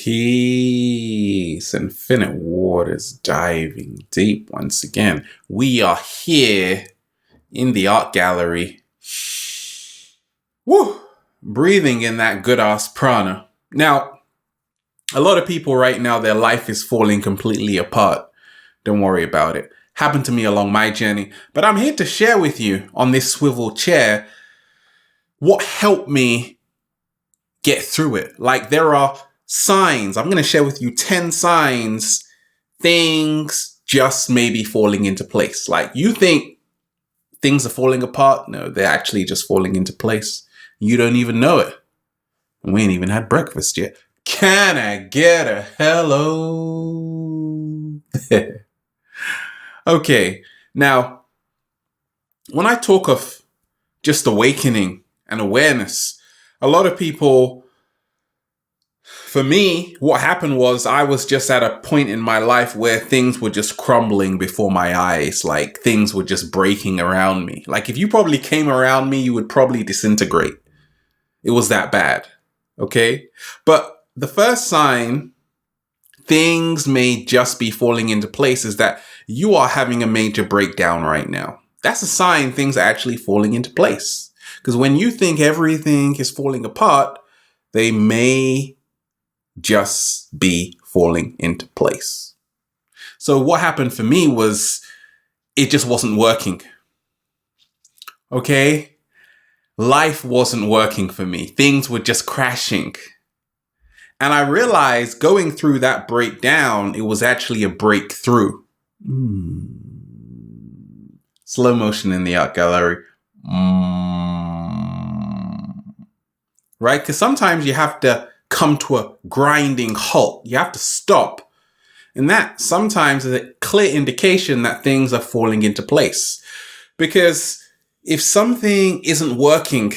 Peace, infinite waters diving deep once again. We are here in the art gallery. Woo! Breathing in that good ass prana. Now, a lot of people right now, their life is falling completely apart. Don't worry about it. Happened to me along my journey. But I'm here to share with you on this swivel chair what helped me get through it. Like, there are signs. I'm going to share with you 10 signs things just may be falling into place. Like, you think things are falling apart. No, they're actually just falling into place. You don't even know it. We ain't even had breakfast yet. Can I get a hello? Okay. Now, when I talk of just awakening and awareness, a lot of people, for me, what happened was I was just at a point in my life where things were just crumbling before my eyes. Like, things were just breaking around me. Like, if you probably came around me, you would probably disintegrate. It was that bad. Okay? But the first sign things may just be falling into place is that you are having a major breakdown right now. That's a sign things are actually falling into place. Because when you think everything is falling apart, they may just be falling into place. So what happened for me was it just wasn't working. Okay? Life wasn't working for me. Things were just crashing. And I realized going through that breakdown, it was actually a breakthrough. Slow motion in the art gallery. Right? Because sometimes you have to come to a grinding halt. You have to stop. And that sometimes is a clear indication that things are falling into place. Because if something isn't working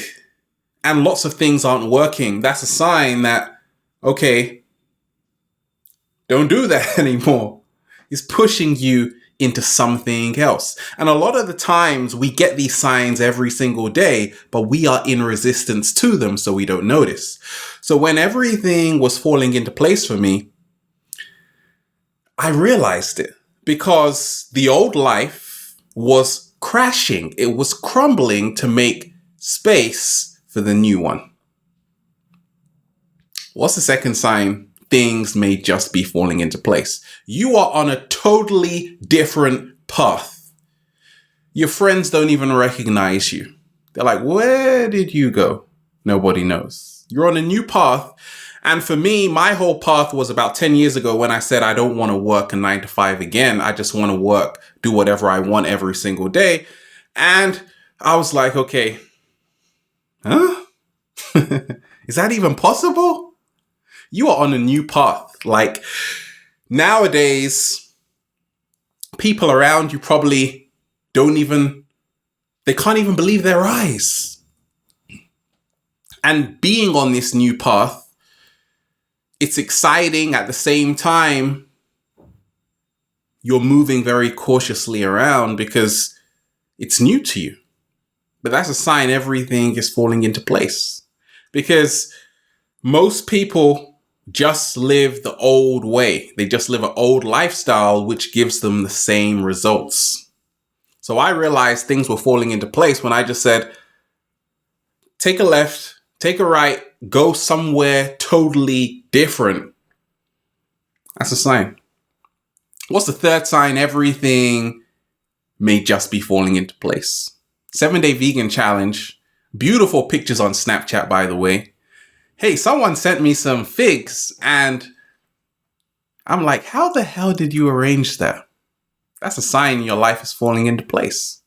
and lots of things aren't working, that's a sign that, okay, don't do that anymore. It's pushing you into something else. And a lot of the times we get these signs every single day, but we are in resistance to them, so we don't notice. So when everything was falling into place for me, I realized it because the old life was crashing. It was crumbling to make space for the new one. What's the second sign? Things may just be falling into place. You are on a totally different path. Your friends don't even recognize you. They're like, where did you go? Nobody knows. You're on a new path. And for me, my whole path was about 10 years ago when I said, I don't want to work a 9 to 5 again. I just want to work, do whatever I want every single day. And I was like, okay, huh? Is that even possible? You are on a new path. Like, nowadays, people around you probably they can't even believe their eyes. And being on this new path, it's exciting. At the same time, you're moving very cautiously around because it's new to you. But that's a sign everything is falling into place. Because most people just live the old way. They just live an old lifestyle, which gives them the same results. So I realized things were falling into place when I just said, take a left, take a right, go somewhere totally different. That's a sign. What's the third sign? Everything may just be falling into place. 7-day vegan challenge. Beautiful pictures on Snapchat, by the way. Hey, someone sent me some figs and I'm like, how the hell did you arrange that? That's a sign your life is falling into place.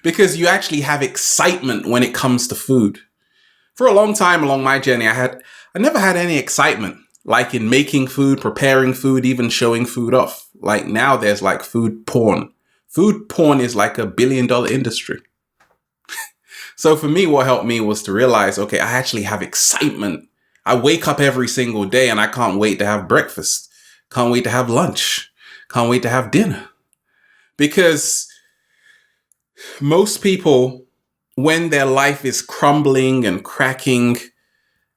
Because you actually have excitement when it comes to food. For a long time along my journey, I never had any excitement, like in making food, preparing food, even showing food off. Like now there's like food porn. Food porn is like $1 billion industry. So for me, what helped me was to realize, okay, I actually have excitement. I wake up every single day and I can't wait to have breakfast. Can't wait to have lunch. Can't wait to have dinner. Because most people, when their life is crumbling and cracking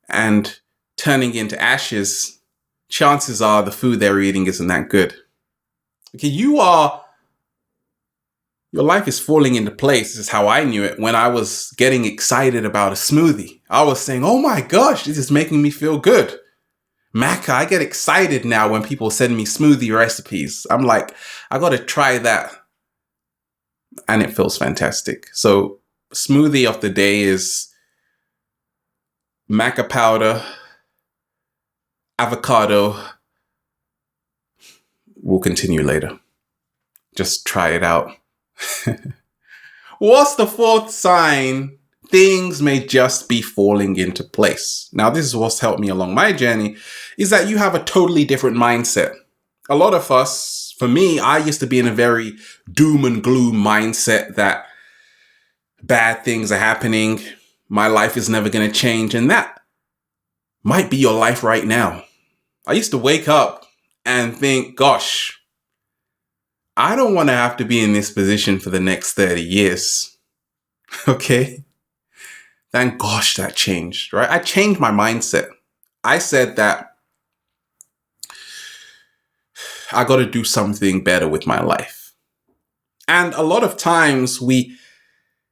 and turning into ashes, chances are the food they're eating isn't that good. Okay, your life is falling into place. This is how I knew it when I was getting excited about a smoothie. I was saying, oh my gosh, this is making me feel good. Maca, I get excited now when people send me smoothie recipes. I'm like, I got to try that. And it feels fantastic. So smoothie of the day is maca powder, avocado. We'll continue later. Just try it out. What's the fourth sign? Things may just be falling into place. Now, this is what's helped me along my journey, is that you have a totally different mindset. A lot of us, for me, I used to be in a very doom and gloom mindset that bad things are happening. My life is never going to change. And that might be your life right now. I used to wake up and think, gosh, I don't want to have to be in this position for the next 30 years. Okay. Thank gosh that changed, right? I changed my mindset. I said that I got to do something better with my life. And a lot of times we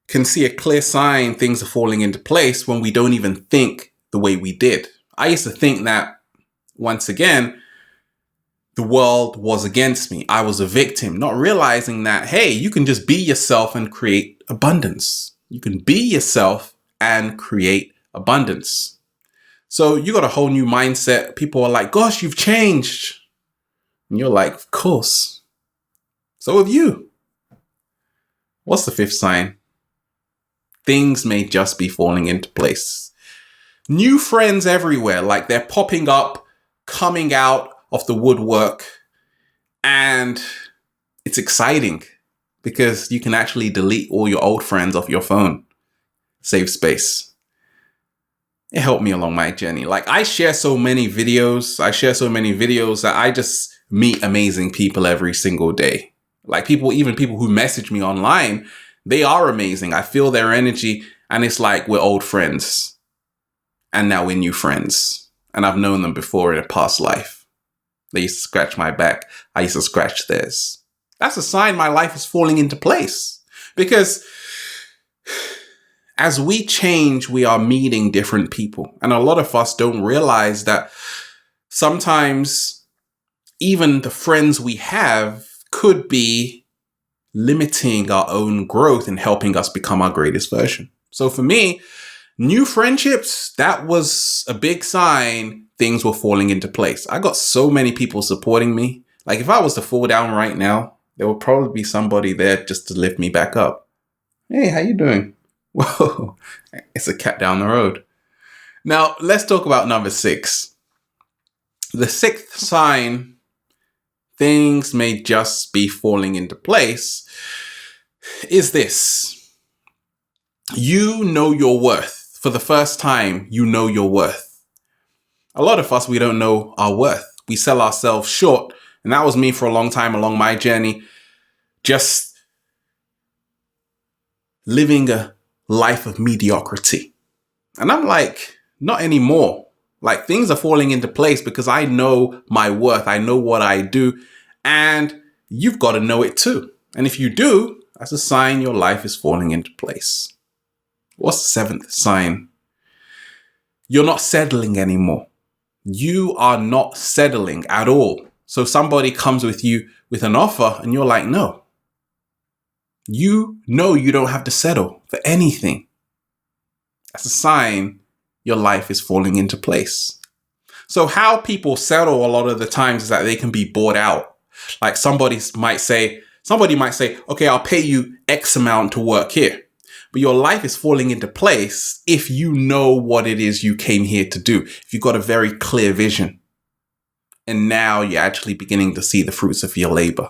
can see a clear sign things are falling into place when we don't even think the way we did. I used to think that, once again, the world was against me. I was a victim, not realizing that, hey, you can just be yourself and create abundance. You can be yourself and create abundance. So you got a whole new mindset. People are like, gosh, you've changed. And you're like, of course. So have you. What's the fifth sign? Things may just be falling into place. New friends everywhere, like they're popping up, coming out of the woodwork. And it's exciting because you can actually delete all your old friends off your phone. Save space. It helped me along my journey. Like I share so many videos that I just meet amazing people every single day. Like even people who message me online, they are amazing. I feel their energy and it's like we're old friends. And now we're new friends. And I've known them before in a past life. They used to scratch my back. I used to scratch theirs. That's a sign my life is falling into place. Because as we change, we are meeting different people. And a lot of us don't realize that sometimes even the friends we have could be limiting our own growth and helping us become our greatest version. So for me, new friendships, that was a big sign things were falling into place. I got so many people supporting me. Like if I was to fall down right now, there would probably be somebody there just to lift me back up. Hey, how you doing? Whoa, it's a cat down the road. Now, let's talk about number 6. The sixth sign, things may just be falling into place, is this. You know your worth. For the first time, you know your worth. A lot of us, we don't know our worth. We sell ourselves short. And that was me for a long time along my journey. Just living a life of mediocrity. And I'm like, not anymore. Like things are falling into place because I know my worth. I know what I do. And you've got to know it too. And if you do, that's a sign your life is falling into place. What's the seventh sign? You're not settling anymore. You are not settling at all. So somebody comes with you with an offer and you're like, no. You know you don't have to settle for anything. That's a sign your life is falling into place. So how people settle a lot of the times is that they can be bought out. Like somebody might say, okay, I'll pay you X amount to work here. But your life is falling into place if you know what it is you came here to do. If you've got a very clear vision. And now you're actually beginning to see the fruits of your labor.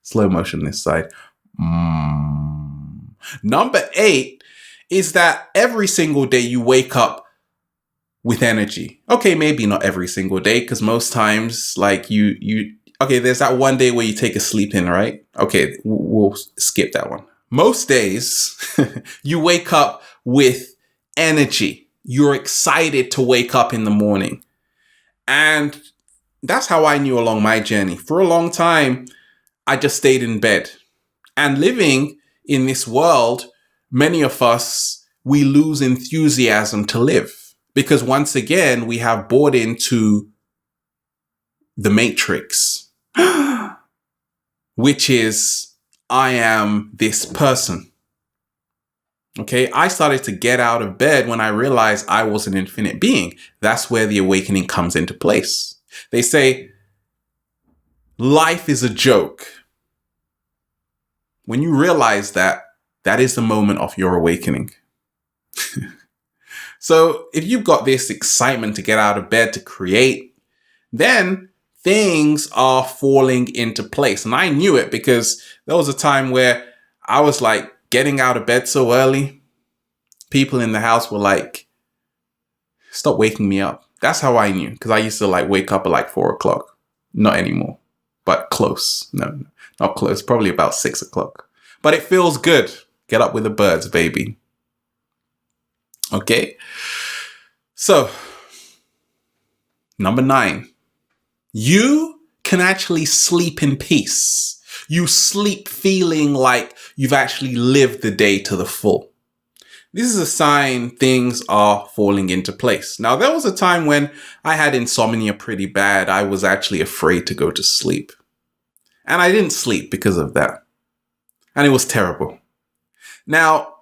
Slow motion this side. Number 8 is that every single day you wake up with energy. Okay, maybe not every single day, because most times, like okay, there's that one day where you take a sleep in, right? Okay, we'll skip that one. Most days, you wake up with energy. You're excited to wake up in the morning. And that's how I knew along my journey. For a long time, I just stayed in bed. And living in this world, many of us, we lose enthusiasm to live. Because once again, we have bought into the matrix, which is, I am this person. Okay, I started to get out of bed when I realized I was an infinite being. That's where the awakening comes into place. They say, life is a joke. When you realize that, that is the moment of your awakening. So if you've got this excitement to get out of bed to create, then things are falling into place. And I knew it because there was a time where I was like getting out of bed so early. People in the house were like, stop waking me up. That's how I knew, because I used to like wake up at like 4 o'clock. Not anymore, but close. No, not close. Probably about 6 o'clock. But it feels good. Get up with the birds, baby. Okay. So, number 9. You can actually sleep in peace. You sleep feeling like you've actually lived the day to the full. This is a sign things are falling into place. Now, there was a time when I had insomnia pretty bad. I was actually afraid to go to sleep. And I didn't sleep because of that. And it was terrible. Now,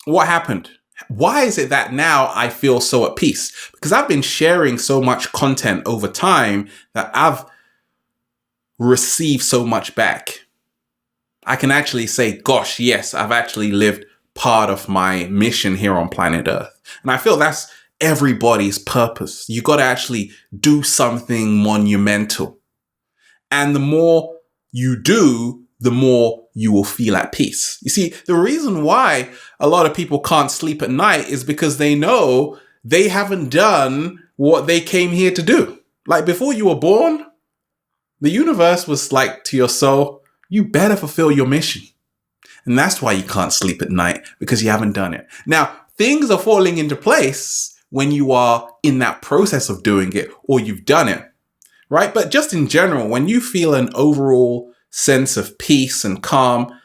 what happened? Why is it that now I feel so at peace? Because I've been sharing so much content over time that I've received so much back. I can actually say, gosh, yes, I've actually lived part of my mission here on planet Earth. And I feel that's everybody's purpose. You got to actually do something monumental. And the more you do, the more you will feel at peace. You see, the reason why a lot of people can't sleep at night is because they know they haven't done what they came here to do. Like before you were born, the universe was like to your soul, you better fulfill your mission. And that's why you can't sleep at night, because you haven't done it. Now, things are falling into place when you are in that process of doing it or you've done it, right? But just in general, when you feel an overall sense of peace and calm,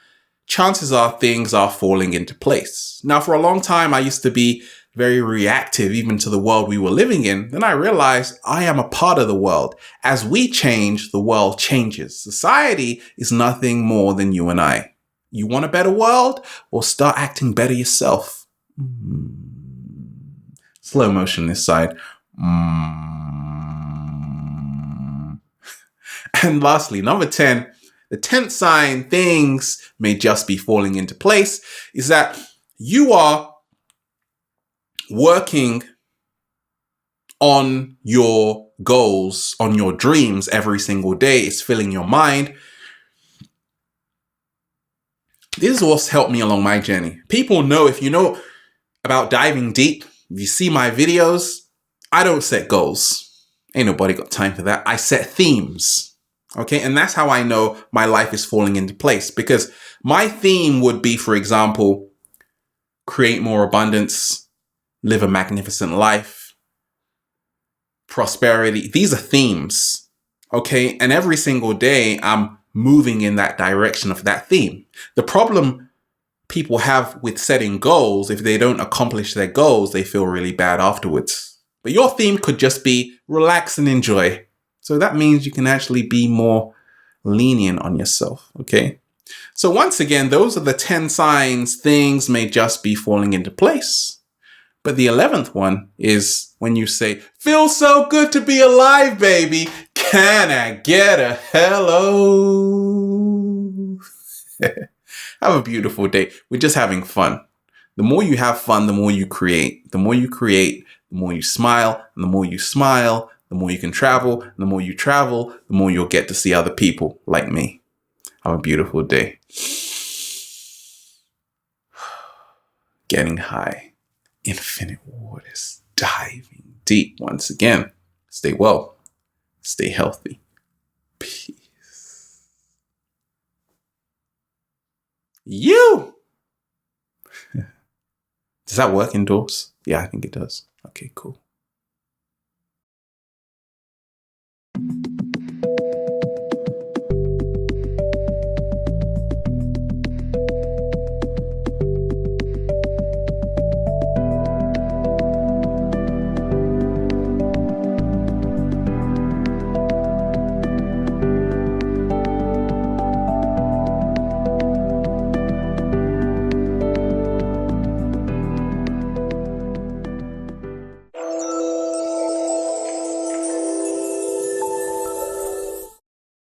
chances are things are falling into place. Now, for a long time, I used to be very reactive even to the world we were living in. Then I realized I am a part of the world. As we change, the world changes. Society is nothing more than you and I. You want a better world? Well, start acting better yourself. Slow motion this side. And lastly, number 10, the 10th sign things may just be falling into place is that you are working on your goals, on your dreams every single day. It's filling your mind. This is what's helped me along my journey. People know, if you know about diving deep, if you see my videos, I don't set goals. Ain't nobody got time for that. I set themes. Okay. And that's how I know my life is falling into place, because my theme would be, for example, create more abundance, live a magnificent life, prosperity. These are themes. Okay. And every single day I'm moving in that direction of that theme. The problem people have with setting goals, if they don't accomplish their goals, they feel really bad afterwards. But your theme could just be relax and enjoy. So that means you can actually be more lenient on yourself. Okay. So once again, those are the 10 signs things may just be falling into place. But the 11th one is when you say, feels so good to be alive, baby. Can I get a hello? Have a beautiful day. We're just having fun. The more you have fun, the more you create. The more you create, the more you smile. And the more you smile, the more you can travel. And the more you travel, the more you'll get to see other people like me. Have a beautiful day. Getting high. Infinite waters. Diving deep once again. Stay well. Stay healthy. Peace. You! Does that work indoors? Yeah, I think it does. Okay, cool.